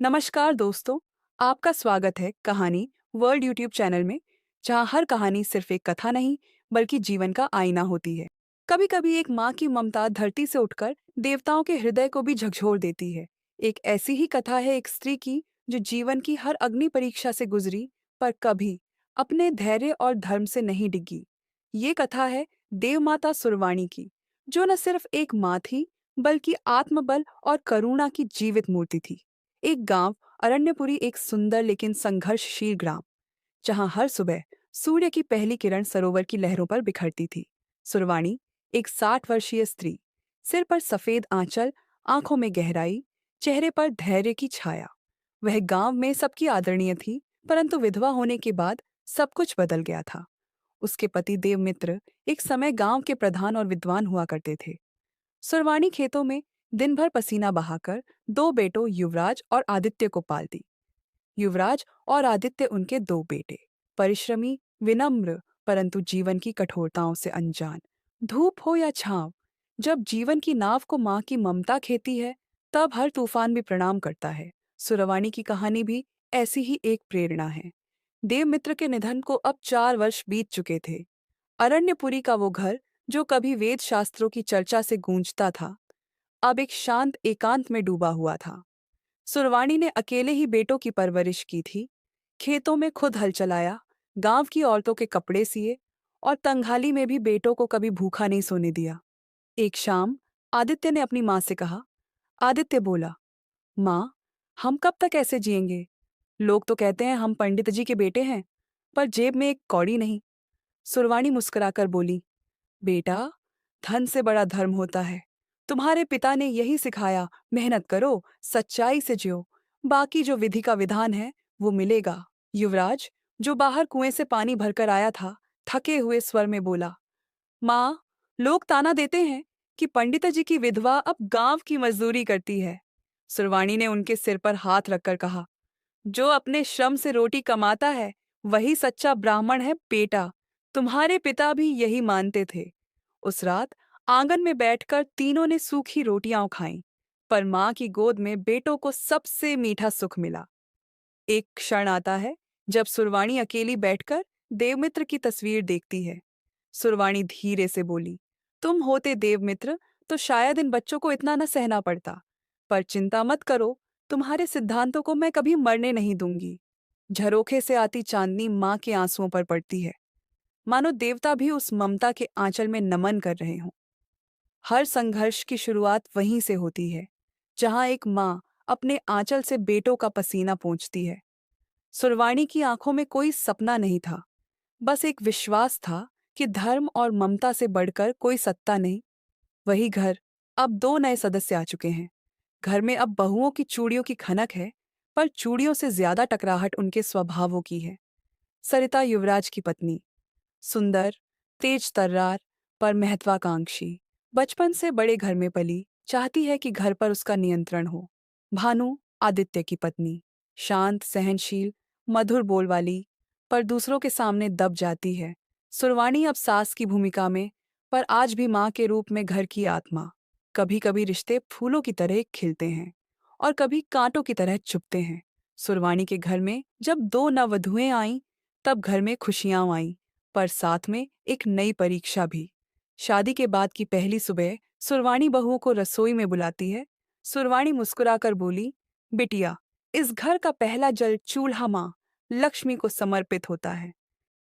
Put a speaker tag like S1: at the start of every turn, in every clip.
S1: नमस्कार दोस्तों, आपका स्वागत है कहानी वर्ल्ड यूट्यूब चैनल में, जहां हर कहानी सिर्फ एक कथा नहीं, बल्कि जीवन का आईना होती है। कभी कभी एक माँ की ममता धरती से उठकर देवताओं के हृदय को भी झकझोर देती है। एक ऐसी ही कथा है एक स्त्री की, जो जीवन की हर अग्नि परीक्षा से गुजरी, पर कभी अपने धैर्य और धर्म से नहीं डिगी। ये कथा है देवमाता सुरवाणी की, जो न सिर्फ एक माँ थी, बल्कि आत्मबल और करुणा की जीवित मूर्ति थी। एक गांव अरण्यपुरी एक सुंदर लेकिन संघर्षशील ग्राम, जहां हर सुबह सूर्य की पहली किरण सरोवर की लहरों पर बिखरती थी। सुरवाणी, एक 60 वर्षीय स्त्री, सिर पर सफेद आंचल, आंखों में गहराई, चेहरे पर धैर्य की छाया। वह गांव में सबकी आदरणीय थी, परंतु विधवा होने के बाद सब कुछ बदल गया था। उसके पति देवमित्र एक समय गांव के प्रधान और विद्वान हुआ करते थे। सुरवाणी खेतों में दिन भर पसीना बहाकर दो बेटों युवराज और आदित्य को पालती। युवराज और आदित्य उनके दो बेटे, परिश्रमी, विनम्र, परंतु जीवन की कठोरताओं से अनजान। धूप हो या छांव, जब जीवन की नाव को माँ की ममता खेती है, तब हर तूफान भी प्रणाम करता है। सुरवाणी की कहानी भी ऐसी ही एक प्रेरणा है। देवमित्र के निधन को अब 4 वर्ष बीत चुके थे। अरण्यपुरी का वो घर, जो कभी वेद शास्त्रों की चर्चा से गूंजता था, अब एक शांत एकांत में डूबा हुआ था। सुरवाणी ने अकेले ही बेटों की परवरिश की थी, खेतों में खुद हल चलाया, गांव की औरतों के कपड़े सिए, और तंगहाली में भी बेटों को कभी भूखा नहीं सोने दिया। एक शाम आदित्य ने अपनी माँ से कहा। आदित्य बोला, माँ, हम कब तक ऐसे जिएंगे? लोग तो कहते हैं हम पंडित जी के बेटे हैं, पर जेब में एक कौड़ी नहीं। सुरवाणी मुस्कुराकर बोली, बेटा, धन से बड़ा धर्म होता है। तुम्हारे पिता ने यही सिखाया, मेहनत करो, सच्चाई से जियो, बाकी जो विधि का विधान है वो मिलेगा। युवराज, जो बाहर कुएं से पानी भरकर आया था, थके हुए स्वर में बोला, माँ, लोग ताना देते हैं कि पंडित जी की विधवा अब गांव की मजदूरी करती है। सुरवाणी ने उनके सिर पर हाथ रखकर कहा, जो अपने श्रम से रोटी कमाता है, वही सच्चा ब्राह्मण है बेटा। तुम्हारे पिता भी यही मानते थे। उस रात आंगन में बैठकर तीनों ने सूखी रोटियां खाईं, पर मां की गोद में बेटों को सबसे मीठा सुख मिला। एक क्षण आता है जब सुरवाणी अकेली बैठकर देवमित्र की तस्वीर देखती है। सुरवाणी धीरे से बोली, तुम होते देवमित्र तो शायद इन बच्चों को इतना न सहना पड़ता। पर चिंता मत करो, तुम्हारे सिद्धांतों को मैं कभी मरने नहीं दूंगी। झरोखे से आती चांदनी मां के आंसुओं पर पड़ती है, मानो देवता भी उस ममता के आंचल में नमन कर रहे हों। हर संघर्ष की शुरुआत वहीं से होती है, जहां एक माँ अपने आंचल से बेटों का पसीना पोंछती है। सुरवाणी की आंखों में कोई सपना नहीं था, बस एक विश्वास था कि धर्म और ममता से बढ़कर कोई सत्ता नहीं। वही घर, अब दो नए सदस्य आ चुके हैं। घर में अब बहुओं की चूड़ियों की खनक है, पर चूड़ियों से ज्यादा टकराहट उनके स्वभावों की है। सरिता युवराज की पत्नी, सुंदर, तेज तर्रार, पर महत्वाकांक्षी, बचपन से बड़े घर में पली, चाहती है कि घर पर उसका नियंत्रण हो। भानु, आदित्य की पत्नी, शांत, सहनशील, मधुर बोल वाली, पर दूसरों के सामने दब जाती है। सुरवाणी अब सास की भूमिका में, पर आज भी माँ के रूप में घर की आत्मा। कभी कभी रिश्ते फूलों की तरह खिलते हैं, और कभी कांटों की तरह चुभते हैं। सुरवाणी के घर में जब दो नववधुएं आईं, तब घर में खुशियां आईं, पर साथ में एक नई परीक्षा भी। शादी के बाद की पहली सुबह सुरवाणी बहुओं को रसोई में बुलाती है। सुरवाणी मुस्कुराकर बोली, बिटिया, इस घर का पहला जल चूल्हा माँ लक्ष्मी को समर्पित होता है।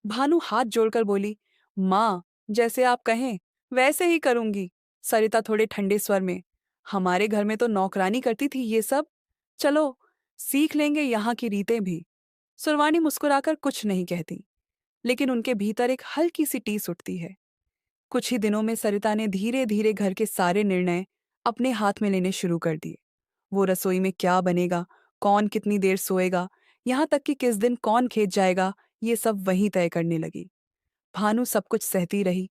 S1: भानु हाथ जोड़कर बोली, माँ, जैसे आप कहें वैसे ही करूंगी। सरिता थोड़े ठंडे स्वर में, हमारे घर में तो नौकरानी करती थी ये सब। चलो, सीख लेंगे यहाँ की रीतें भी। सुरवाणी मुस्कुराकर कुछ नहीं कहती, लेकिन उनके भीतर एक हल्की सी टीस उठती है। कुछ ही दिनों में सरिता ने धीरे धीरे घर के सारे निर्णय अपने हाथ में लेने शुरू कर दिए। वो रसोई में क्या बनेगा, कौन कितनी देर सोएगा, यहाँ तक कि किस दिन कौन खेत जाएगा, ये सब वही तय करने लगी। भानु सब कुछ सहती रही,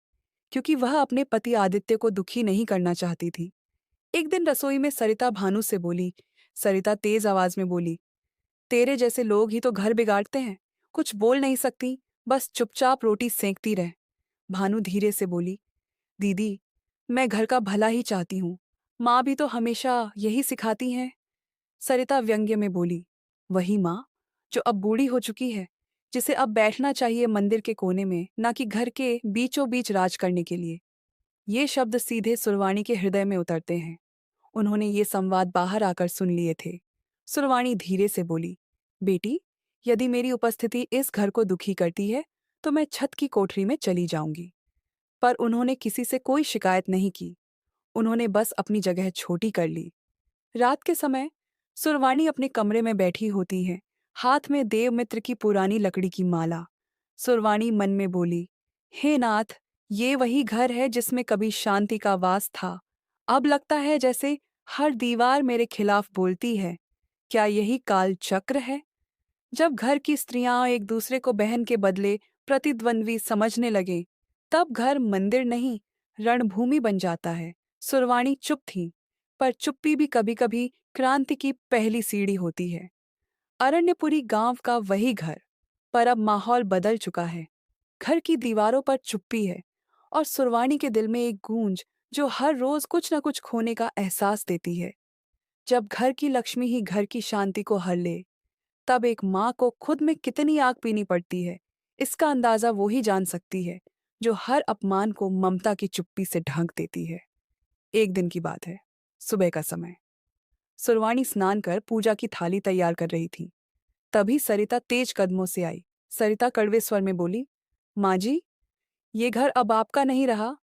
S1: क्योंकि वह अपने पति आदित्य को दुखी नहीं करना चाहती थी। एक दिन रसोई में सरिता भानु से बोली। सरिता तेज आवाज में बोली, तेरे जैसे लोग ही तो घर बिगाड़ते हैं। कुछ बोल नहीं सकती, बस चुपचाप रोटी सेंकती रह। भानु धीरे से बोली, दीदी, मैं घर का भला ही चाहती हूँ। माँ भी तो हमेशा यही सिखाती हैं। सरिता व्यंग्य में बोली, वही माँ जो अब बूढ़ी हो चुकी है, जिसे अब बैठना चाहिए मंदिर के कोने में, ना कि घर के बीचों बीच राज करने के लिए। ये शब्द सीधे सुरवाणी के हृदय में उतरते हैं। उन्होंने ये संवाद बाहर आकर सुन लिए थे। सुरवाणी धीरे से बोली, बेटी, यदि मेरी उपस्थिति इस घर को दुखी करती है तो मैं छत की कोठरी में चली जाऊंगी। पर उन्होंने किसी से कोई शिकायत नहीं की। उन्होंने बस अपनी जगह छोटी कर ली। रात के समय सुरवाणी अपने कमरे में बैठी होती है, हाथ में देवमित्र की पुरानी लकड़ी की माला। सुरवाणी मन में बोली, हे नाथ, ये वही घर है जिसमें कभी शांति का वास था। अब लगता है जैसे हर दीवार मेरे खिलाफ बोलती है। क्या यही काल चक्र है? जब घर की स्त्रियां एक दूसरे को बहन के बदले प्रतिद्वंद्वी समझने लगे, तब घर मंदिर नहीं, रणभूमि बन जाता है। सुरवाणी चुप थी, पर चुप्पी भी कभी कभी क्रांति की पहली सीढ़ी होती है। अरण्यपुरी गांव का वही घर, पर अब माहौल बदल चुका है। घर की दीवारों पर चुप्पी है, और सुरवाणी के दिल में एक गूंज जो हर रोज कुछ न कुछ खोने का एहसास देती है। जब घर की लक्ष्मी ही घर की शांति को हर ले, तब एक माँ को खुद में कितनी आग पीनी पड़ती है, इसका अंदाजा वो ही जान सकती है जो हर अपमान को ममता की चुप्पी से ढक देती है। एक दिन की बात है, सुबह का समय। सुरवाणी स्नान कर पूजा की थाली तैयार कर रही थी। तभी सरिता तेज कदमों से आई। सरिता कड़वे स्वर में बोली, माँ जी, ये घर अब आपका नहीं रहा।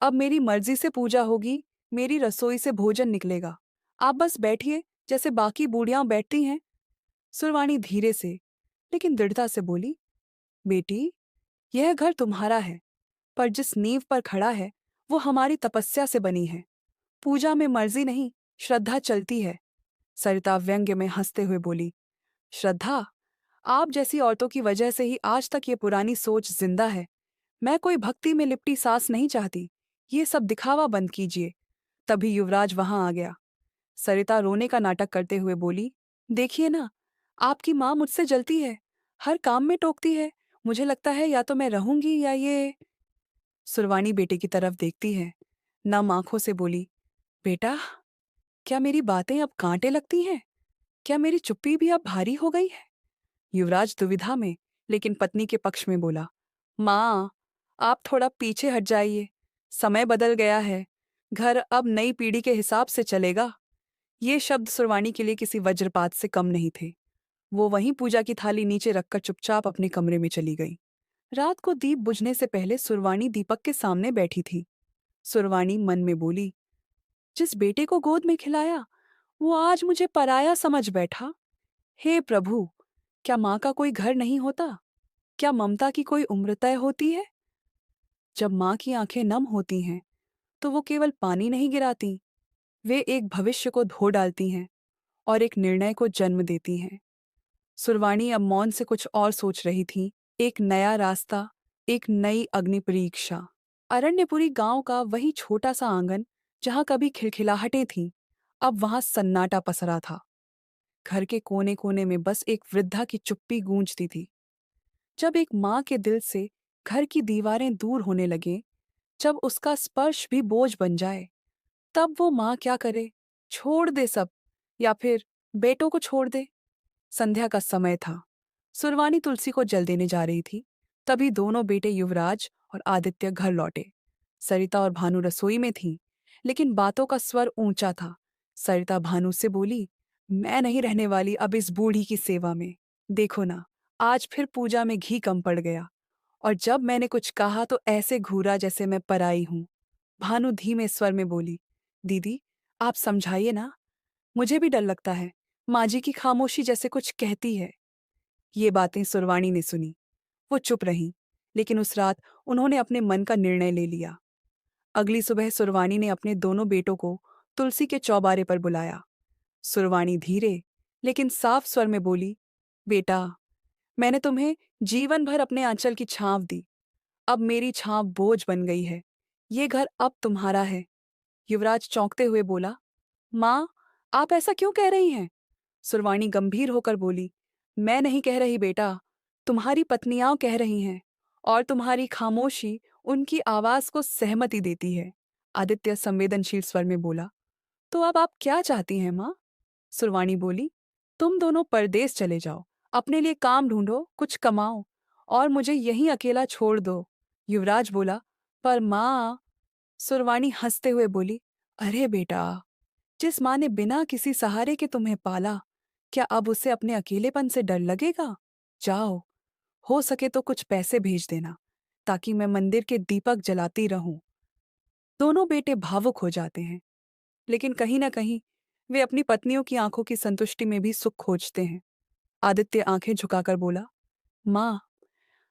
S1: अब मेरी मर्जी से पूजा होगी, मेरी रसोई से भोजन निकलेगा। आप बस बैठिए जैसे बाकी बूढ़ियां बैठती हैं। सुरवाणी धीरे से लेकिन दृढ़ता से बोली, बेटी, यह घर तुम्हारा है, पर जिस नींव पर खड़ा है वो हमारी तपस्या से बनी है। पूजा में मर्जी नहीं, श्रद्धा चलती है। सरिता व्यंग्य में हंसते हुए बोली, श्रद्धा? आप जैसी औरतों की वजह से ही आज तक ये पुरानी सोच जिंदा है। मैं कोई भक्ति में लिपटी सास नहीं चाहती। ये सब दिखावा बंद कीजिए। तभी युवराज वहां आ गया। सरिता रोने का नाटक करते हुए बोली, देखिए ना, आपकी माँ मुझसे जलती है, हर काम में टोकती है। मुझे लगता है या तो मैं रहूंगी या ये। सुरवाणी बेटे की तरफ देखती है, नम आंखों से बोली, बेटा, क्या मेरी बातें अब कांटे लगती हैं? क्या मेरी चुप्पी भी अब भारी हो गई है? युवराज दुविधा में, लेकिन पत्नी के पक्ष में बोला, माँ, आप थोड़ा पीछे हट जाइए। समय बदल गया है। घर अब नई पीढ़ी के हिसाब से चलेगा। ये शब्द सुरवाणी के लिए किसी वज्रपात से कम नहीं थे। वो वहीं पूजा की थाली नीचे रखकर चुपचाप अपने कमरे में चली गई। रात को दीप बुझने से पहले सुरवाणी दीपक के सामने बैठी थी। सुरवाणी मन में बोली, जिस बेटे को गोद में खिलाया वो आज मुझे पराया समझ बैठा। हे प्रभु, क्या माँ का कोई घर नहीं होता? क्या ममता की कोई उम्र तय होती है? जब माँ की आंखें नम होती हैं तो वो केवल पानी नहीं गिराती, वे एक भविष्य को धो डालती हैं और एक निर्णय को जन्म देती हैं। सुरवाणी अब मौन से कुछ और सोच रही थी। एक नया रास्ता, एक नई अग्नि परीक्षा। अरण्यपुरी गांव का वही छोटा सा आंगन, जहां कभी खिलखिलाहटें थीं, अब वहां सन्नाटा पसरा था। घर के कोने कोने में बस एक वृद्धा की चुप्पी गूंजती थी। जब एक माँ के दिल से घर की दीवारें दूर होने लगें, जब उसका स्पर्श भी बोझ बन जाए, तब वो माँ क्या करे? छोड़ दे सब, या फिर बेटों को छोड़ दे? संध्या का समय था। सुरवाणी तुलसी को जल देने जा रही थी। तभी दोनों बेटे युवराज और आदित्य घर लौटे। सरिता और भानु रसोई में थीं, लेकिन बातों का स्वर ऊंचा था। सरिता भानु से बोली, मैं नहीं रहने वाली अब इस बूढ़ी की सेवा में। देखो ना, आज फिर पूजा में घी कम पड़ गया, और जब मैंने कुछ कहा तो ऐसे घूरा जैसे मैं पराई हूं। भानु धीमे स्वर में बोली, दीदी, आप समझाइए ना, मुझे भी डर लगता है। माँ जी की खामोशी जैसे कुछ कहती है। ये बातें सुरवाणी ने सुनी। वो चुप रहीं, लेकिन उस रात उन्होंने अपने मन का निर्णय ले लिया। अगली सुबह सुरवाणी ने अपने दोनों बेटों को तुलसी के चौबारे पर बुलाया। सुरवाणी धीरे लेकिन साफ स्वर में बोली, बेटा, मैंने तुम्हें जीवन भर अपने आंचल की छांव दी। अब मेरी छांव बोझ बन गई है। ये घर अब तुम्हारा है। युवराज चौंकते हुए बोला, माँ, आप ऐसा क्यों कह रही हैं? सुरवाणी गंभीर होकर बोली, मैं नहीं कह रही बेटा, तुम्हारी पत्नियां कह रही हैं, और तुम्हारी खामोशी उनकी आवाज को सहमति देती है। आदित्य संवेदनशील स्वर में बोला, तो अब आप क्या चाहती हैं माँ? सुरवाणी बोली, तुम दोनों परदेस चले जाओ, अपने लिए काम ढूंढो, कुछ कमाओ, और मुझे यहीं अकेला छोड़ दो। युवराज बोला, पर माँ। सुरवाणी हंसते हुए बोली, अरे बेटा, जिस माँ ने बिना किसी सहारे के तुम्हें पाला, क्या अब उसे अपने अकेलेपन से डर लगेगा? जाओ, हो सके तो कुछ पैसे भेज देना, ताकि मैं मंदिर के दीपक जलाती रहूं। दोनों बेटे भावुक हो जाते हैं, लेकिन कहीं ना कहीं वे अपनी पत्नियों की आंखों की संतुष्टि में भी सुख खोजते हैं। आदित्य आंखें झुकाकर बोला, माँ,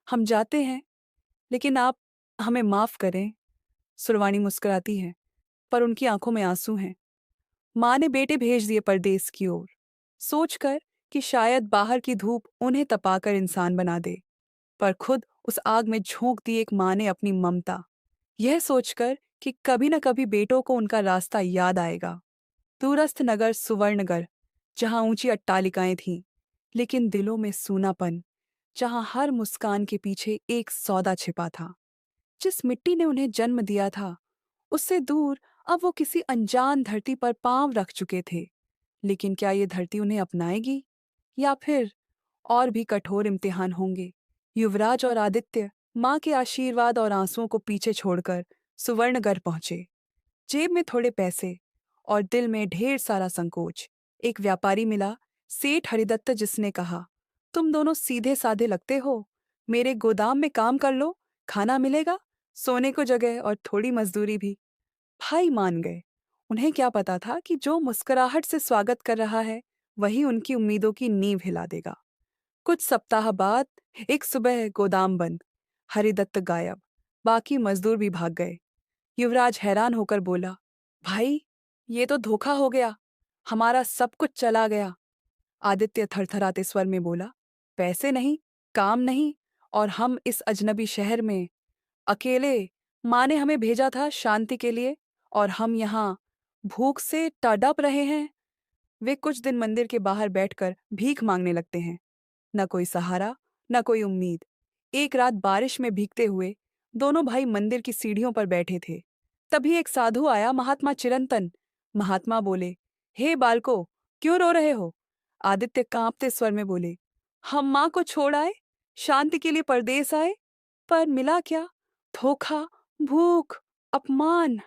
S1: हम जाते हैं, लेकिन आप हमें माफ करें। सुरवाणी मुस्कुराती है, पर उनकी आंखों में आंसू हैं। माँ ने बेटे भेज दिए परदेस की ओर, सोचकर कि शायद बाहर की धूप उन्हें तपाकर इंसान बना दे, पर खुद उस आग में झोंक दी एक माँ ने अपनी ममता, यह सोचकर कि कभी न कभी बेटों को उनका रास्ता याद आएगा। दूरस्थ नगर सुवर्णगढ़, जहां ऊंची अट्टालिकाएं थीं, लेकिन दिलों में सूनापन, जहां हर मुस्कान के पीछे एक सौदा छिपा था। जिस मिट्टी ने उन्हें जन्म दिया था, उससे दूर अब वो किसी अनजान धरती पर पांव रख चुके थे। लेकिन क्या ये धरती उन्हें अपनाएगी, या फिर और भी कठोर इम्तिहान होंगे? युवराज और आदित्य माँ के आशीर्वाद और आंसुओं को पीछे छोड़कर सुवर्णगढ़ पहुंचे। जेब में थोड़े पैसे और दिल में ढेर सारा संकोच। एक व्यापारी मिला, सेठ हरिदत्त, जिसने कहा, तुम दोनों सीधे साधे लगते हो, मेरे गोदाम में काम कर लो, खाना मिलेगा, सोने को जगह और थोड़ी मजदूरी भी। भाई मान गए। उन्हें क्या पता था कि जो मुस्कुराहट से स्वागत कर रहा है, वही उनकी उम्मीदों की नींव हिला देगा। कुछ सप्ताह बाद एक सुबह गोदाम बंद, हरिदत्त गायब, बाकी मजदूर भी भाग गए। युवराज हैरान होकर बोला, भाई, ये तो धोखा हो गया, हमारा सब कुछ चला गया। आदित्य थरथराते स्वर में बोला, पैसे नहीं, काम नहीं, और हम इस अजनबी शहर में अकेले। माँ ने हमें भेजा था शांति के लिए, और हम यहाँ भूख से तड़प रहे हैं। वे कुछ दिन मंदिर के बाहर बैठकर भीख मांगने लगते हैं। न कोई सहारा, न कोई उम्मीद। एक रात बारिश में भीगते हुए दोनों भाई मंदिर की सीढ़ियों पर बैठे थे। तभी एक साधु आया, महात्मा चिरंतन। महात्मा बोले, हे बालको, क्यों रो रहे हो? आदित्य कांपते स्वर में बोले, हम माँ को छोड़ आए, शांति के लिए परदेस आए, पर मिला क्या? धोखा, भूख, अपमान।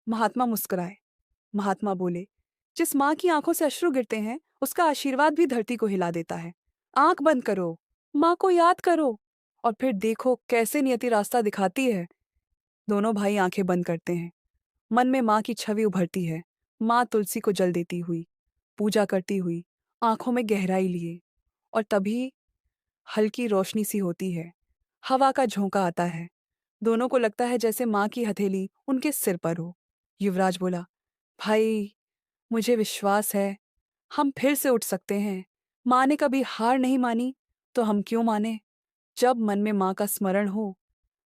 S1: महात्मा मुस्कुराए। महात्मा बोले, जिस माँ की आंखों से अश्रु गिरते हैं, उसका आशीर्वाद भी धरती को हिला देता है। आंख बंद करो, माँ को याद करो, और फिर देखो कैसे नियति रास्ता दिखाती है। दोनों भाई आंखें बंद करते हैं। मन में माँ की छवि उभरती है, माँ तुलसी को जल देती हुई, पूजा करती हुई, आंखों में गहराई लिए। और तभी हल्की रोशनी सी होती है, हवा का झोंका आता है। दोनों को लगता है जैसे माँ की हथेली उनके सिर पर हो। युवराज बोला, भाई, मुझे विश्वास है हम फिर से उठ सकते हैं। माँ ने कभी हार नहीं मानी, तो हम क्यों माने? जब मन में माँ का स्मरण हो,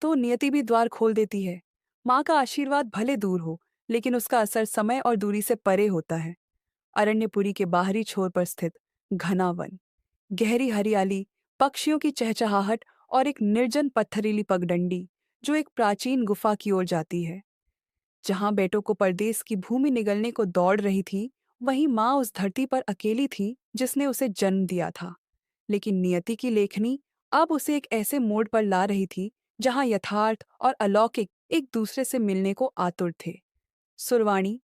S1: तो नियति भी द्वार खोल देती है। माँ का आशीर्वाद भले दूर हो, लेकिन उसका असर समय और दूरी से परे होता है। अरण्यपुरी के बाहरी छोर पर स्थित घना वन, गहरी हरियाली, पक्षियों की चहचहाहट और एक निर्जन पत्थरीली पगडंडी जो एक प्राचीन गुफा की ओर जाती है। जहां बेटों को परदेस की भूमि निगलने को दौड़ रही थी, वहीं माँ उस धरती पर अकेली थी जिसने उसे जन्म दिया था। लेकिन नियति की लेखनी अब उसे एक ऐसे मोड़ पर ला रही थी जहां यथार्थ और अलौकिक एक दूसरे से मिलने को आतुर थे। सुरवाणी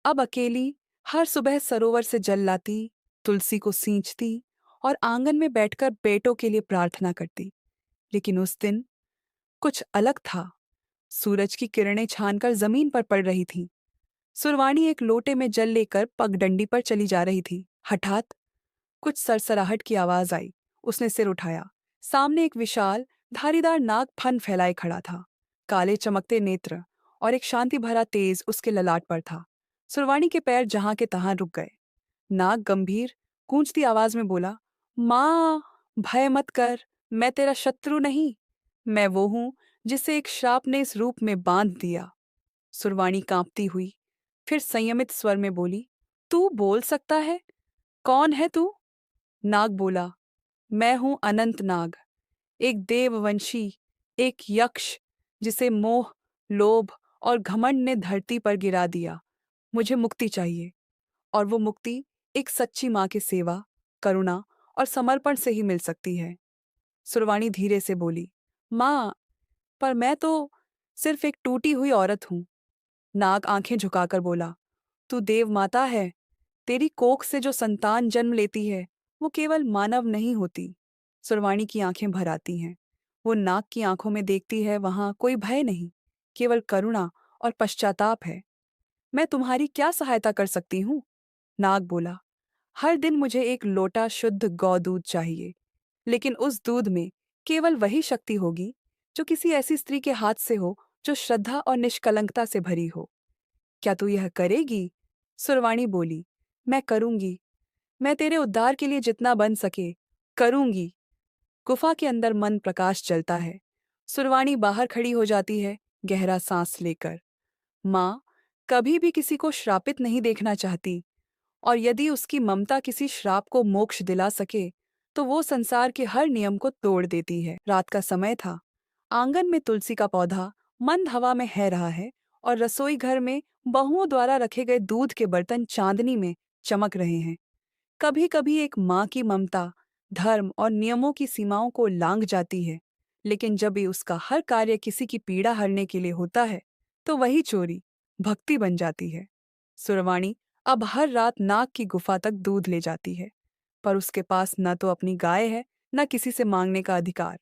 S1: अब अकेली हर सुबह सरोवर से जल लाती, तुलसी को सींचती और आंगन में बैठकर बेटों के लिए प्रार्थना करती। लेकिन उस दिन कुछ अलग था। सूरज की किरणें छानकर जमीन पर पड़ रही थीं। सुरवाणी एक लोटे में जल लेकर पगडंडी पर चली जा रही थी। हठात कुछ सरसराहट की आवाज आई। उसने सिर उठाया। सामने एक विशाल धारीदार नाग फन फैलाए खड़ा था। काले चमकते नेत्र और एक शांति भरा तेज उसके ललाट पर था। सुरवाणी के पैर जहां के तहां रुक गए। नाग गंभीर गूंजती आवाज में बोला, माँ, भय मत कर, मैं तेरा शत्रु नहीं। मैं वो हूं जिसे एक श्राप ने इस रूप में बांध दिया। सुरवाणी कांपती हुई फिर संयमित स्वर में बोली, तू बोल सकता है? कौन है तू? नाग बोला, मैं हूं अनंत नाग, एक देववंशी, एक यक्ष जिसे मोह, लोभ और घमंड ने धरती पर गिरा दिया। मुझे मुक्ति चाहिए, और वो मुक्ति एक सच्ची माँ की सेवा, करुणा और समर्पण से ही मिल सकती है। सुरवाणी धीरे से बोली, माँ, पर मैं तो सिर्फ एक टूटी हुई औरत हूँ। नाग आंखें झुकाकर बोला, तू देव माता है। तेरी कोख से जो संतान जन्म लेती है वो केवल मानव नहीं होती। सुरवाणी की आंखें भर आती हैं। वो नाग की आंखों में देखती है, वहां कोई भय नहीं, केवल करुणा और पश्चाताप है। मैं तुम्हारी क्या सहायता कर सकती हूँ? नाग बोला, हर दिन मुझे एक लोटा शुद्ध गौ दूध चाहिए, लेकिन उस दूध में केवल वही शक्ति होगी जो किसी ऐसी स्त्री के हाथ से हो जो श्रद्धा और निष्कलंकता से भरी हो। क्या तू यह करेगी? सुरवाणी बोली, मैं करूंगी। मैं तेरे उद्धार के लिए जितना बन सके करूंगी। गुफा के अंदर मन प्रकाश चलता है। सुरवाणी बाहर खड़ी हो जाती है, गहरा सांस लेकर। माँ कभी भी किसी को श्रापित नहीं देखना चाहती, और यदि उसकी ममता किसी श्राप को मोक्ष दिला सके तो वो संसार के हर नियम को तोड़ देती है। रात का समय था। आंगन में तुलसी का पौधा मंद हवा में है रहा है, और रसोई घर में बहुओं द्वारा रखे गए दूध के बर्तन चांदनी में चमक रहे हैं। कभी कभी एक माँ की ममता धर्म और नियमों की सीमाओं को लांघ जाती है, लेकिन जब भी उसका हर कार्य किसी की पीड़ा हरने के लिए होता है तो वही चोरी भक्ति बन जाती है। सुरवाणी अब हर रात नाग की गुफा तक दूध ले जाती है, पर उसके पास न तो अपनी गाय है, न किसी से मांगने का अधिकार।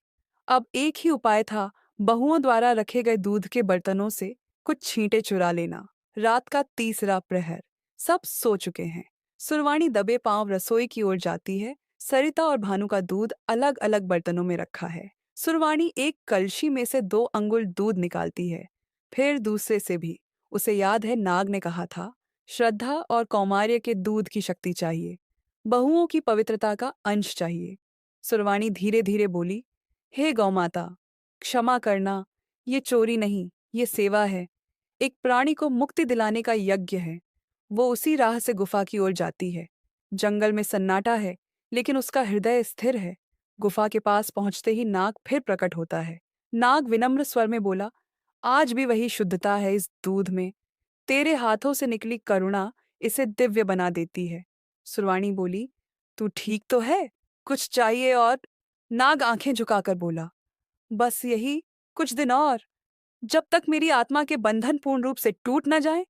S1: अब एक ही उपाय था, बहुओं द्वारा रखे गए दूध के बर्तनों से कुछ छींटे चुरा लेना। रात का तीसरा प्रहर। सब सो चुके हैं। सुरवाणी दबे पांव रसोई की ओर जाती है। सरिता और भानु का दूध अलग अलग बर्तनों में रखा है। सुरवाणी एक कलशी में से 2 अंगुल दूध निकालती है, फिर दूसरे से भी। उसे याद है, नाग ने कहा था, श्रद्धा और कौमार्य के दूध की शक्ति चाहिए, बहुओं की पवित्रता का अंश चाहिए। सुरवाणी धीरे धीरे बोली, हे गौमाता, क्षमा करना। ये चोरी नहीं, ये सेवा है। एक प्राणी को मुक्ति दिलाने का यज्ञ है। वो उसी राह से गुफा की ओर जाती है। जंगल में सन्नाटा है, लेकिन उसका हृदय स्थिर है। गुफा के पास पहुंचते ही नाग फिर प्रकट होता है। नाग विनम्र स्वर में बोला, आज भी वही शुद्धता है इस दूध में। तेरे हाथों से निकली करुणा इसे दिव्य बना देती है। सुरवाणी बोली, तू ठीक तो है? कुछ चाहिए और? नाग आंखें झुकाकर बोला, बस यही, कुछ दिन और, जब तक मेरी आत्मा के बंधन पूर्ण रूप से टूट न जाए।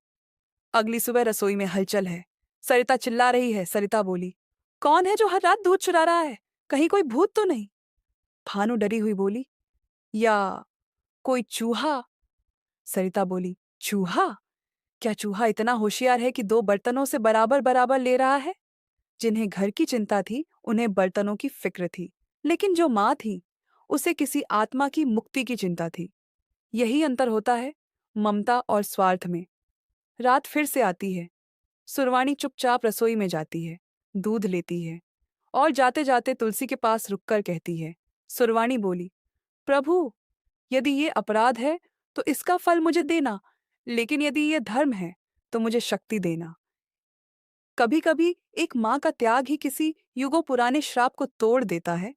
S1: अगली सुबह रसोई में हलचल है। सरिता चिल्ला रही है। सरिता बोली, कौन है जो हर रात दूध चुरा रहा है? कहीं कोई भूत तो नहीं? भानु डरी हुई बोली, या कोई चूहा? सरिता बोली, चूहा? क्या चूहा इतना होशियार है कि 2 बर्तनों से बराबर बराबर ले रहा है? जिन्हें घर की चिंता थी, उन्हें बर्तनों की फिक्र थी, लेकिन जो माँ थी, उसे किसी आत्मा की मुक्ति की चिंता थी। यही अंतर होता है ममता और स्वार्थ में। रात फिर से आती है। सुरवाणी चुपचाप रसोई में जाती है, दूध लेती है, और जाते जाते तुलसी के पास रुककर कहती है। सुरवाणी बोली, प्रभु, यदि ये अपराध है तो इसका फल मुझे देना, लेकिन यदि ये धर्म है तो मुझे शक्ति देना। कभी कभी एक माँ का त्याग ही किसी युगों पुराने श्राप को तोड़ देता है,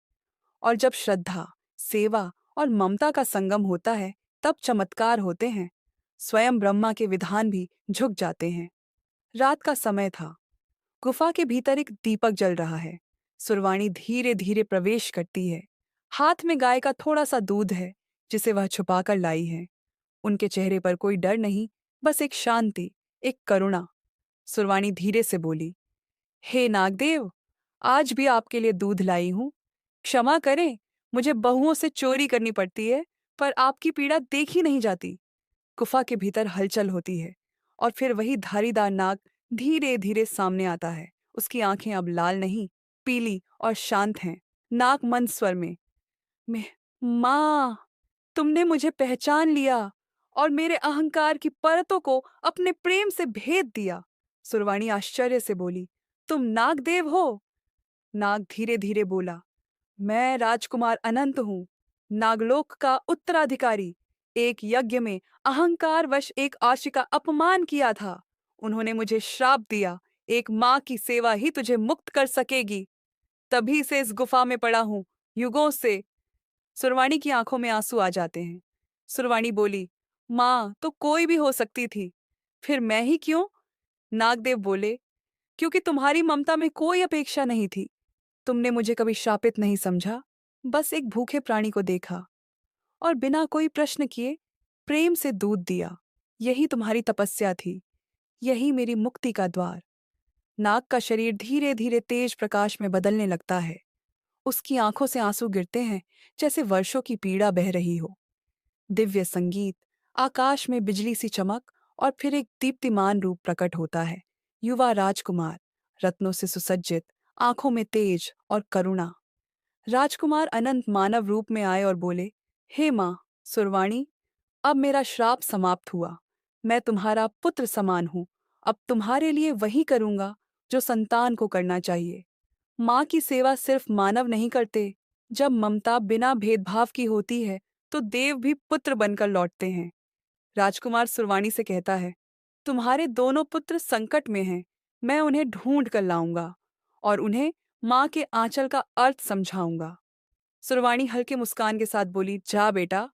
S1: और जब श्रद्धा, सेवा और ममता का संगम होता है तब चमत्कार होते हैं। स्वयं ब्रह्मा के विधान भी झुक जाते हैं। रात का समय था। गुफा के भीतर एक दीपक जल रहा है। सुरवाणी धीरे धीरे प्रवेश करती है। हाथ में गाय का थोड़ा सा दूध है, जिसे वह छुपाकर लाई है। उनके चेहरे पर कोई डर नहीं, बस एक शांति, एक करुणा। सुरवाणी धीरे से बोली, हे नागदेव, आज भी आपके लिए दूध लाई हूं। क्षमा करें, मुझे बहुओं से चोरी करनी पड़ती है, पर आपकी पीड़ा देखी नहीं जाती। गुफा के भीतर हलचल होती है, और फिर वही धारीदार नाग धीरे धीरे सामने आता है। उसकी आंखें अब लाल नहीं, पीली और शांत हैं। नाग मंद स्वर में, मैं, माँ, तुमने मुझे पहचान लिया और मेरे अहंकार की परतों को अपने प्रेम से भेद दिया। सुरवाणी आश्चर्य से बोली, तुम नागदेव हो? नाग धीरे धीरे बोला, मैं राजकुमार अनंत हूँ, नागलोक का उत्तराधिकारी। एक यज्ञ में अहंकारवश एक आशी का अपमान किया था। उन्होंने मुझे श्राप दिया, एक माँ की सेवा ही तुझे मुक्त कर सकेगी। तभी से इस गुफा में पड़ा हूँ, युगों से। सुरवाणी की आंखों में आंसू आ जाते हैं। सुरवाणी बोली, माँ तो कोई भी हो सकती थी, फिर मैं ही क्यों? नागदेव बोले, क्योंकि तुम्हारी ममता में कोई अपेक्षा नहीं थी। तुमने मुझे कभी शापित नहीं समझा, बस एक भूखे प्राणी को देखा और बिना कोई प्रश्न किए प्रेम से दूध दिया। यही तुम्हारी तपस्या थी, यही मेरी मुक्ति का द्वार। नाग का शरीर धीरे धीरे तेज प्रकाश में बदलने लगता है। उसकी आंखों से आंसू गिरते हैं, जैसे वर्षों की पीड़ा बह रही हो। दिव्य संगीत, आकाश में बिजली सी चमक, और फिर एक दीप्तिमान रूप प्रकट होता है। युवा राजकुमार, रत्नों से सुसज्जित, आंखों में तेज और करुणा। राजकुमार अनंत मानव रूप में आए और बोले, हे माँ सुरवाणी, अब मेरा श्राप समाप्त हुआ। मैं तुम्हारा पुत्र समान हूँ। अब तुम्हारे लिए वही करूंगा जो संतान को करना चाहिए। माँ की सेवा सिर्फ मानव नहीं करते। जब ममता बिना भेदभाव की होती है तो देव भी पुत्र बनकर लौटते हैं। राजकुमार सुरवाणी से कहता है, तुम्हारे दोनों पुत्र संकट में हैं। मैं उन्हें ढूंढ कर लाऊंगा और उन्हें माँ के आंचल का अर्थ समझाऊंगा। सुरवाणी हल्के मुस्कान के साथ बोली, जा बेटा,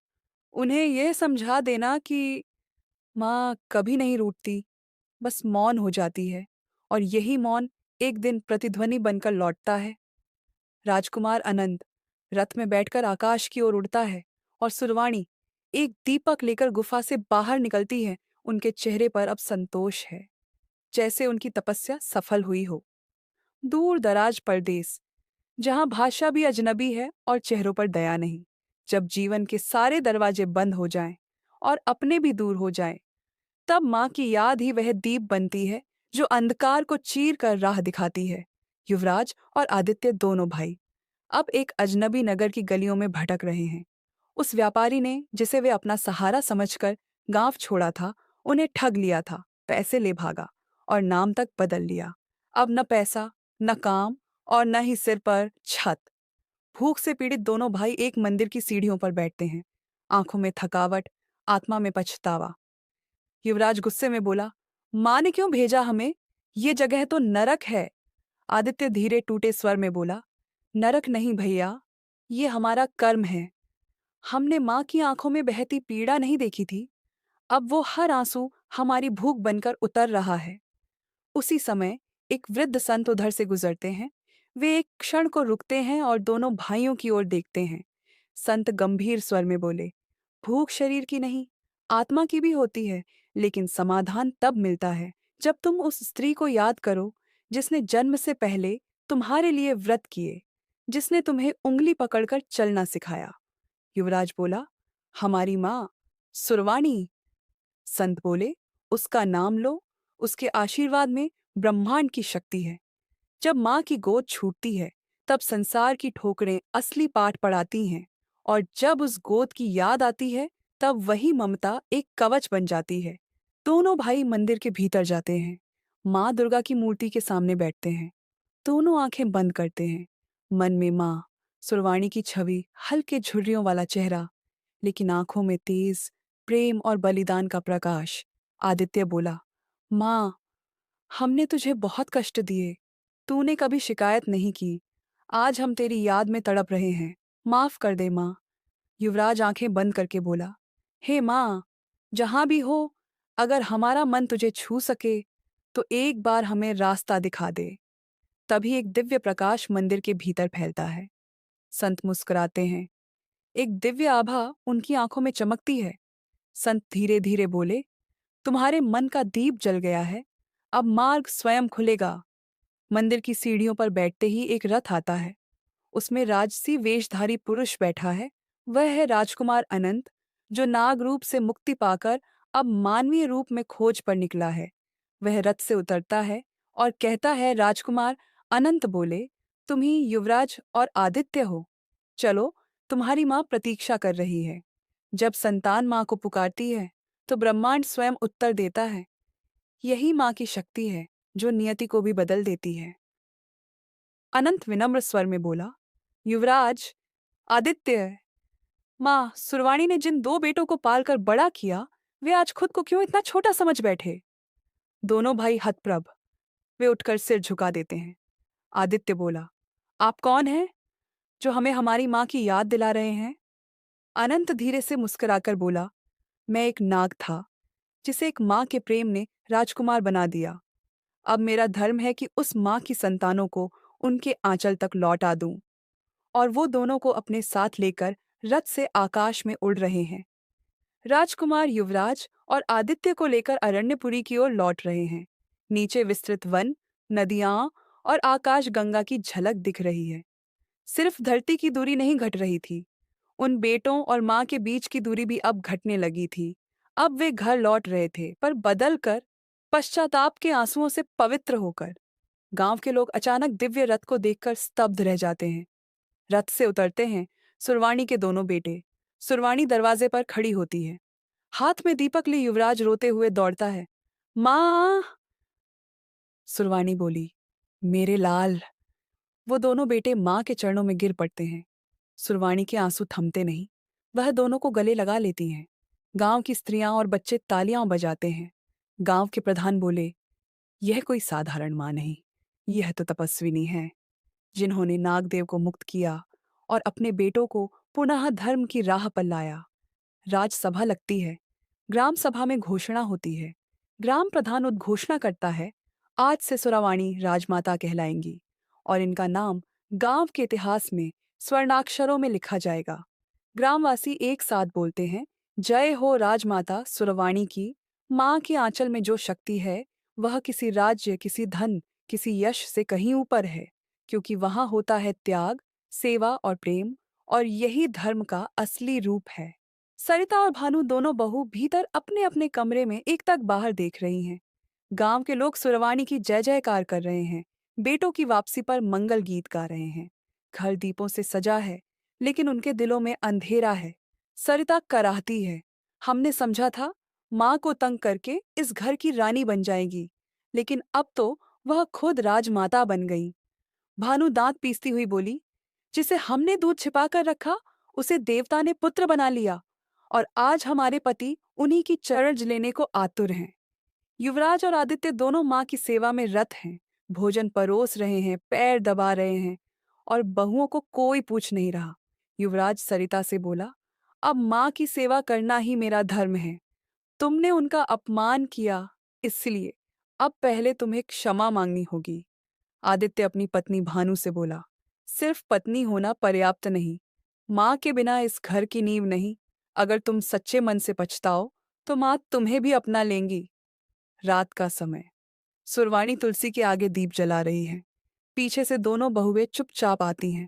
S1: उन्हें यह समझा देना कि माँ कभी नहीं रूठती, बस मौन हो जाती है, और यही मौन एक दिन प्रतिध्वनि बनकर लौटता है। राजकुमार अनंत रथ में बैठकर आकाश की ओर उड़ता है और सुरवाणी एक दीपक लेकर गुफा से बाहर निकलती है। उनके चेहरे पर अब संतोष है, जैसे उनकी तपस्या सफल हुई हो। दूर दराज परदेस, जहां भाषा भी अजनबी है और चेहरों पर दया नहीं। जब जीवन के सारे दरवाजे बंद हो जाएं और अपने भी दूर हो जाएं, तब माँ की याद ही वह दीप बनती है जो अंधकार को चीर कर राह दिखाती है। युवराज और आदित्य दोनों भाई अब एक अजनबी नगर की गलियों में भटक रहे हैं। उस व्यापारी ने, जिसे वे अपना सहारा समझकर गांव छोड़ा था, उन्हें ठग लिया था, पैसे ले भागा और नाम तक बदल लिया। अब न पैसा, न काम, और न ही सिर पर छत। भूख से पीड़ित दोनों भाई एक मंदिर की सीढ़ियों पर बैठते हैं, आंखों में थकावट, आत्मा में पछतावा। युवराज गुस्से में बोला, माँ ने क्यों भेजा हमें? ये जगह तो नरक है। आदित्य धीरे टूटे स्वर में बोला, नरक नहीं भैया, ये हमारा कर्म है। हमने माँ की आंखों में बहती पीड़ा नहीं देखी थी, अब वो हर आंसू हमारी भूख बनकर उतर रहा है। उसी समय एक वृद्ध संत उधर से गुजरते हैं। वे एक क्षण को रुकते हैं और दोनों भाइयों की ओर देखते हैं। संत गंभीर स्वर में बोले, भूख शरीर की नहीं, आत्मा की भी होती है, लेकिन समाधान तब मिलता है जब तुम उस स्त्री को याद करो जिसने जन्म से पहले तुम्हारे लिए व्रत किए, जिसने तुम्हें उंगली पकड़कर चलना सिखाया। युवराज बोला, हमारी माँ सुरवाणी। संत बोले, उसका नाम लो, उसके आशीर्वाद में ब्रह्मांड की शक्ति है। जब माँ की गोद छूटती है, तब संसार की ठोकरें असली पाठ पढ़ाती हैं, और जब उस गोद की याद आती है, तब वही ममता एक कवच बन जाती है। दोनों भाई मंदिर के भीतर जाते हैं। माँ दुर्गा की मूर्ति के सामने बैठते हैं। दोनों आंखें बंद करते हैं। मन में माँ सुरवाणी की छवि, हल्के झुर्रियों वाला चेहरा, लेकिन आंखों में तेज प्रेम और बलिदान का प्रकाश। आदित्य बोला, माँ, हमने तुझे बहुत कष्ट दिए, तूने कभी शिकायत नहीं की। आज हम तेरी याद में तड़प रहे हैं, माफ कर दे माँ। युवराज आंखें बंद करके बोला, हे माँ, जहां भी हो, अगर हमारा मन तुझे छू सके तो एक बार हमें रास्ता दिखा दे। तभी एक दिव्य प्रकाश मंदिर के भीतर फैलता है। संत मुस्कुराते हैं, एक दिव्य आभा उनकी आंखों में चमकती है। संत धीरे धीरे बोले, तुम्हारे मन का दीप जल गया है, अब मार्ग स्वयं खुलेगा। मंदिर की सीढ़ियों पर बैठते ही एक रथ आता है। उसमें राजसी वेशधारी पुरुष बैठा है। वह है राजकुमार अनंत, जो नाग रूप से मुक्ति पाकर अब मानवीय रूप में खोज पर निकला है। वह रथ से उतरता है और कहता है, राजकुमार अनंत बोले, तुम ही युवराज और आदित्य हो। चलो, तुम्हारी माँ प्रतीक्षा कर रही है। जब संतान माँ को पुकारती है तो ब्रह्मांड स्वयं उत्तर देता है। यही माँ की शक्ति है जो नियति को भी बदल देती है। अनंत विनम्र स्वर में बोला, युवराज आदित्य, माँ सुरवाणी ने जिन दो बेटों को पालकर बड़ा किया, वे आज खुद को क्यों इतना छोटा समझ बैठे? दोनों भाई हतप्रभ, वे उठकर सिर झुका देते हैं। आदित्य बोला, आप कौन हैं जो हमें हमारी माँ की याद दिला रहे हैं? अनंत धीरे से मुस्कुराकर बोला, मैं एक नाग था जिसे एक माँ के प्रेम ने राजकुमार बना दिया। अब मेरा धर्म है कि उस माँ की संतानों को उनके आंचल तक लौटा दूं। और वो दोनों को अपने साथ लेकर रथ से आकाश में उड़ रहे हैं। राजकुमार युवराज और आदित्य को लेकर अरण्यपुरी की ओर लौट रहे हैं। नीचे विस्तृत वन, नदियां और आकाश गंगा की झलक दिख रही है। सिर्फ धरती की दूरी नहीं घट रही थी, उन बेटों और माँ के बीच की दूरी भी अब घटने लगी थी। अब वे घर लौट रहे थे, पर बदल कर, पश्चाताप के आंसुओं से पवित्र होकर। गांव के लोग अचानक दिव्य रथ को देखकर स्तब्ध रह जाते हैं। रथ से उतरते हैं सुरवाणी के दोनों बेटे। सुरवाणी दरवाजे पर खड़ी होती है, हाथ में दीपक लिए युवराज रोते हुए दौड़ता है। माँ! सुरवाणी बोली, मेरे लाल। वो दोनों बेटे माँ के चरणों में गिर पड़ते हैं। सुरवाणी के आंसू थमते नहीं, वह दोनों को गले लगा लेती हैं। गांव की स्त्रियां और बच्चे तालियां बजाते हैं। गांव के प्रधान बोले, यह कोई साधारण माँ नहीं, यह तो तपस्विनी है, जिन्होंने नागदेव को मुक्त किया और अपने बेटों को पुनः धर्म की राह पर लाया। राजसभा लगती है। ग्राम सभा में घोषणा होती है। ग्राम प्रधान उद्घोषणा करता है, आज से सुरावाणी राजमाता कहलाएंगी और इनका नाम गांव के इतिहास में स्वर्णाक्षरों में लिखा जाएगा। ग्रामवासी एक साथ बोलते हैं, जय हो राजमाता सुरवाणी की। माँ के आंचल में जो शक्ति है, वह किसी राज्य, किसी धन, किसी यश से कहीं ऊपर है, क्योंकि वहां होता है त्याग, सेवा और प्रेम, और यही धर्म का असली रूप है। सरिता और भानु दोनों बहू भीतर अपने अपने कमरे में एकटक बाहर देख रही हैं। गांव के लोग सुरवाणी की जय जयकार कर रहे हैं, बेटों की वापसी पर मंगल गीत गा रहे हैं। घर दीपों से सजा है, लेकिन उनके दिलों में अंधेरा है। सरिता कराहती है, हमने समझा था माँ को तंग करके इस घर की रानी बन जाएगी, लेकिन अब तो वह खुद राजमाता बन गई। भानु दांत पीसती हुई बोली, जिसे हमने दूध छिपा कर रखा, उसे देवता ने पुत्र बना लिया, और आज हमारे पति उन्हीं की चरण लेने को आतुर हैं। युवराज और आदित्य दोनों माँ की सेवा में रत हैं, भोजन परोस रहे हैं, पैर दबा रहे हैं, और बहुओं को कोई पूछ नहीं रहा। युवराज सरिता से बोला, अब माँ की सेवा करना ही मेरा धर्म है। तुमने उनका अपमान किया, इसलिए अब पहले तुम्हें क्षमा मांगनी होगी। आदित्य अपनी पत्नी भानु से बोला, सिर्फ पत्नी होना पर्याप्त नहीं, माँ के बिना इस घर की नींव नहीं। अगर तुम सच्चे मन से पछताओ तो माँ तुम्हें भी अपना लेंगी। रात का समय। सुरवाणी तुलसी के आगे दीप जला रही है। पीछे से दोनों बहुएं चुपचाप आती हैं।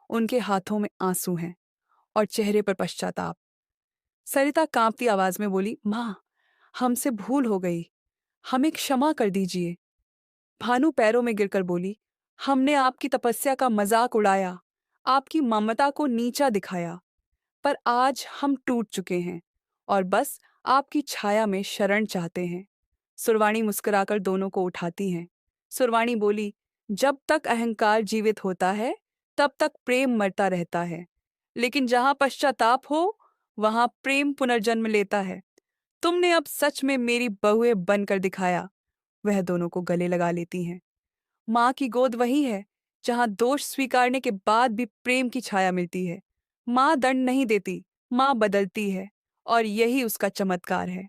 S1: उनके हाथों में आंसू हैं और चेहरे पर पश्चाताप। सरिता कांपती आवाज में बोली, माँ, हमसे भूल हो गई, हमें क्षमा कर दीजिए। भानु पैरों में गिरकर बोली, हमने आपकी तपस्या का मजाक उड़ाया, आपकी ममता को नीचा दिखाया, पर आज हम टूट चुके हैं और बस आपकी छाया में शरण चाहते हैं। सुरवाणी मुस्कुराकर दोनों को उठाती हैं। सुरवाणी बोली, जब तक अहंकार जीवित होता है, तब तक प्रेम मरता रहता है, लेकिन जहां पश्चाताप हो, वहां प्रेम पुनर्जन्म लेता है। तुमने अब सच में मेरी बहुएं बनकर दिखाया। वह दोनों को गले लगा लेती हैं। माँ की गोद वही है जहां दोष स्वीकारने के बाद भी प्रेम की छाया मिलती है। माँ दंड नहीं देती, माँ बदलती है, और यही उसका चमत्कार है।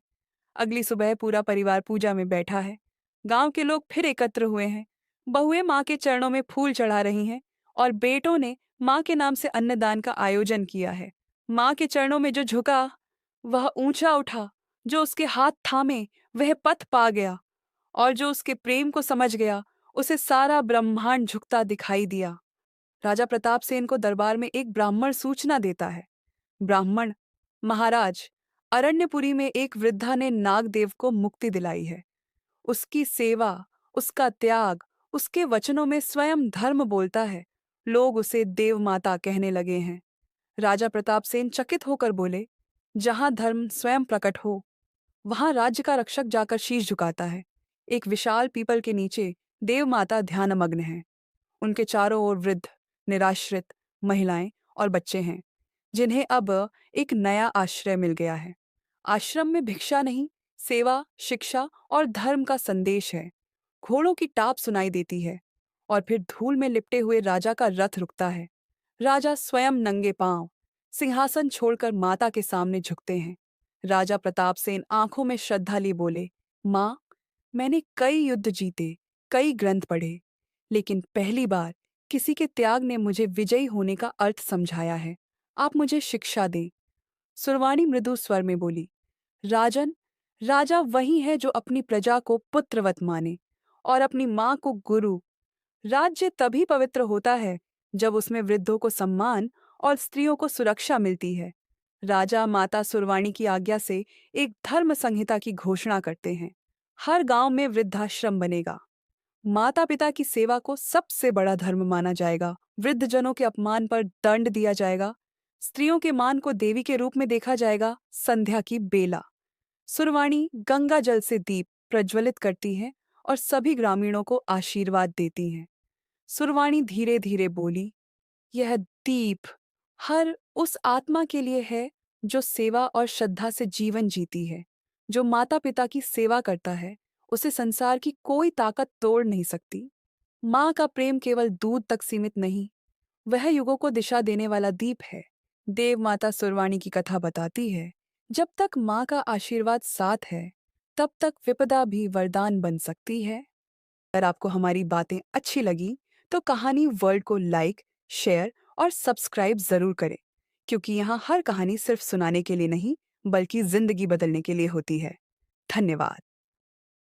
S1: अगली सुबह पूरा परिवार पूजा में बैठा है। गांव के लोग फिर एकत्र हुए हैं। बहुएं माँ के चरणों में फूल चढ़ा रही हैं और बेटों ने माँ के नाम से अन्नदान का आयोजन किया है। माँ के चरणों में जो झुका, वह ऊंचा उठा, जो उसके हाथ थामे, वह पथ पा गया, और जो उसके प्रेम को समझ गया, उसे सारा ब्रह्मांड झुकता दिखाई दिया। राजा प्रताप सेन को दरबार में एक ब्राह्मण सूचना देता है। ब्राह्मण, महाराज, अरण्यपुरी में एक वृद्धा ने नागदेव को मुक्ति दिलाई है। उसकी सेवा, उसका त्याग, उसके वचनों में स्वयं धर्म बोलता है। लोग उसे देव माता कहने लगे हैं। राजा प्रताप सेन चकित होकर बोले, जहां धर्म स्वयं प्रकट हो, वहां राज्य का रक्षक जाकर शीश झुकाता है। एक विशाल पीपल के नीचे देव माता ध्यानमग्न है। उनके चारों ओर वृद्ध, निराश्रित, महिलाएं और बच्चे हैं, जिन्हें अब एक नया आश्रय मिल गया है। आश्रम में भिक्षा नहीं, सेवा, शिक्षा और धर्म का संदेश है। घोड़ों की टाप सुनाई देती है, और फिर धूल में लिपटे हुए राजा का रथ रुकता है। राजा स्वयं नंगे पांव सिंहासन छोड़कर माता के सामने झुकते हैं। राजा प्रताप सेन आंखों में श्रद्धा लिए बोले, माँ, मैंने कई युद्ध जीते, कई ग्रंथ पढ़े, लेकिन पहली बार किसी के त्याग ने मुझे विजयी होने का अर्थ समझाया है। आप मुझे शिक्षा दें। सुरवाणी मृदु स्वर में बोली। राजन, राजा वही है जो अपनी प्रजा को पुत्रवत माने और अपनी माँ को गुरु। राज्य तभी पवित्र होता है जब उसमें वृद्धों को सम्मान और स्त्रियों को सुरक्षा मिलती है। राजा माता सुरवाणी की आज्ञा से एक धर्म संहिता की घोषणा करते हैं। हर गांव में वृद्धाश्रम बनेगा। माता पिता की सेवा को सबसे बड़ा धर्म माना जाएगा। वृद्धजनों के अपमान पर दंड दिया जाएगा। स्त्रियों के मान को देवी के रूप में देखा जाएगा। संध्या की बेला सुरवाणी गंगा जल से दीप प्रज्वलित करती है और सभी ग्रामीणों को आशीर्वाद देती हैं। सुरवाणी धीरे धीरे बोली, यह दीप हर उस आत्मा के लिए है जो सेवा और श्रद्धा से जीवन जीती है। जो माता पिता की सेवा करता है उसे संसार की कोई ताकत तोड़ नहीं सकती। माँ का प्रेम केवल दूध तक सीमित नहीं, वह युगों को दिशा देने वाला दीप है। देव माता सुरवाणी की कथा बताती है, जब तक माँ का आशीर्वाद साथ है तब तक विपदा भी वरदान बन सकती है। अगर आपको हमारी बातें अच्छी लगी तो कहानी वर्ल्ड को लाइक, शेयर और सब्सक्राइब जरूर करें, क्योंकि यहाँ हर कहानी सिर्फ सुनाने के लिए नहीं बल्कि जिंदगी बदलने के लिए होती है। धन्यवाद।